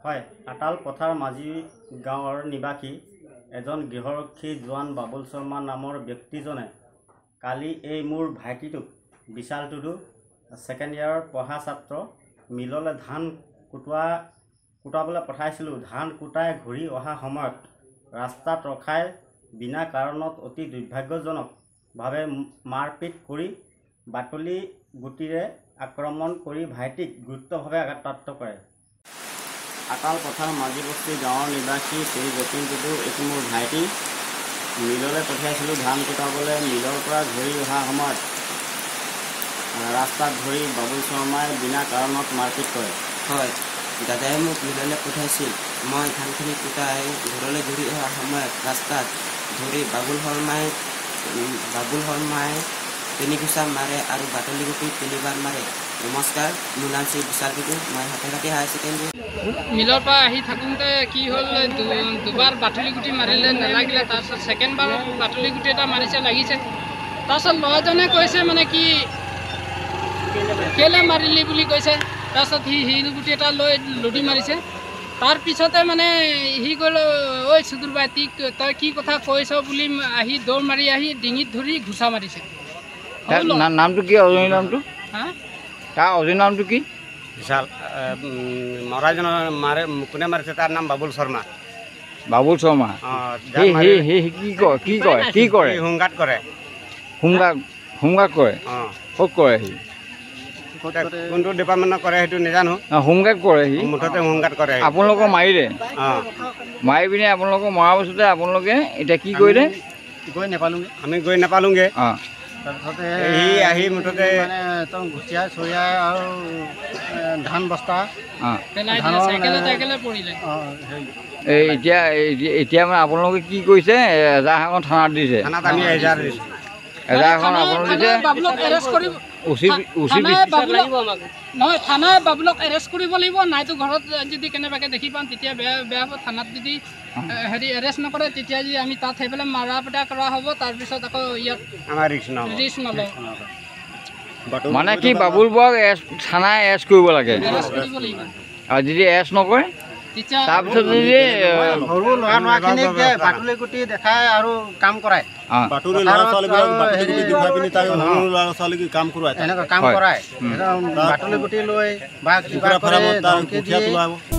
হয়, আটাল পথাৰ মাঝি গাঁৱৰ নিবাসী এজন গৃহৰক্ষী জোৱান বাবুল শৰ্মা নামৰ ব্যক্তিজনে কালি এই মোৰ ভাইটিটোক বিশাল টুডু ছেকেণ্ড ইয়াৰৰ পঢ়া ছাত্ৰ মিললৈ ধান কুটাবলৈ পঠাইছিলোঁ। ধান কুটাই ঘূৰি অহা সময়ত ৰাস্তাত ৰখাই বিনা কাৰণত অতি দুৰ্ভাগ্যজনকভাৱে মাৰপিট কৰি বাটলি গুটিৰে আক্ৰমণ কৰি ভাইটিক গুৰুতৰভাৱে আঘাতপ্ৰাপ্ত কৰে। আটাল পথাৰ মাঝি বস্তি গাঁৱৰ নিবাসী শ্ৰী যতীন টুডু এইটো মোৰ ভাইটি। মিললৈ পঠিয়াইছিলোঁ ধান কুটাবলৈ। মিলৰ পৰা ঘূৰি অহা সময়ত ৰাস্তাত ধৰি বাবুল শৰ্মাই বিনা কাৰণত মাৰপিট কৰে। হয়, দাদাই মোক মিললৈ পঠাইছিল। মই ধানখিনি কুটাই ঘৰলৈ ঘূৰি অহাৰ সময়ত ৰাস্তাত ধৰি বাবুল শৰ্মাই তিনি ঘোচা মাৰে আৰু বাটলি গুটি তিনিবাৰ মাৰে। নমস্কাৰ, মোৰ নাম শ্ৰী বিশাল টুডু, মই হাতেঘাটি হায়াৰ ছেকেণ্ডেৰী। মিলৰ পৰা আহি থাকোঁতে কি হ'ল, দুবাৰ বাটলি গুটি মাৰিলে, নালাগিলে। তাৰপিছত ছেকেণ্ডবাৰত বাটলি গুটি এটা মাৰিছে, লাগিছে। তাৰপিছত ল'ৰাজনে কৈছে মানে কি কেলৈ মাৰিলি বুলি কৈছে। তাৰপিছত সি শিল গুটি এটা লৈ লুটি মাৰিছে। তাৰপিছতে মানে সি গ'ল, ঐ চুদুৰ বাই তই কি কথা কৈছ বুলি আহি দৌৰ মাৰি আহি ডিঙিত ধৰি ঘোচা মাৰিছে। নামটো কি? অজনী নামটো? হা, তাৰ অজনী নামটো কি? বিশাল। মৰাজনৰ কোনে মাৰিছে তাৰ নাম বাবুল শৰ্মা। বাবুল শৰ্মা কি কৰে? হোমগাৰ্ড কৰে। হোমগাৰ্ড কৰে? ক'ত কৰে সি? কোনটো ডিপাৰ্টমেণ্টত কৰে সেইটো নাজানো। হোমগাৰ্ড কৰে সি? মুঠতে হোমগাৰ্ড কৰে। আপোনালোকক মাৰিলে? মাৰি পিনে আপোনালোকক মৰাৰ পিছতে আপোনালোকে এতিয়া কি কৰিলে? আমি গৈ নাপালোঁগৈ। তাৰপিছতে সি আহি মুঠতে ঘুচিয়াই চৰিয়াই আৰু ধান বস্তা এতিয়া মানে আপোনালোকে কি কৰিছে? এজাহাৰখন থানাত দিছে। থানাত আমি এজাহাৰ দিছোঁ। এজাহাৰখন আপোনালোকে দিছে। নহয়, থানাই বাবুলক এৰেষ্ট কৰিব লাগিব। নাইতো ঘৰত যদি কেনেবাকৈ দেখি পাওঁ তেতিয়া বেয়া হ'ব। থানাত যদি এৰেষ্ট নকৰে তেতিয়া যদি আমি তাত সেইফালে মাৰা পিটা কৰা হ'ব। তাৰপিছত আকৌ ইয়াত আমাৰ ৰিস্ক নলওঁ। মানে কি বাবুল বৰাক থানাই এৰেষ্ট কৰিব লাগে। আৰু যদি এৰেষ্ট নকৰে তাৰপিছত যদি সৰু ল'ৰা-ছোৱালীখিনিক বাটলি গুটি দেখাই আৰু কাম কৰায়, বাতৰি ল'ৰা-ছোৱালীবিলাক বাতৰি গুটি দেখুৱাই পিনি তাক সৰু ল'ৰা-ছোৱালীক কাম কৰোৱায়, এনেকুৱা কাম কৰায়। বাটলি গুটি লৈ বা কিবা কৰি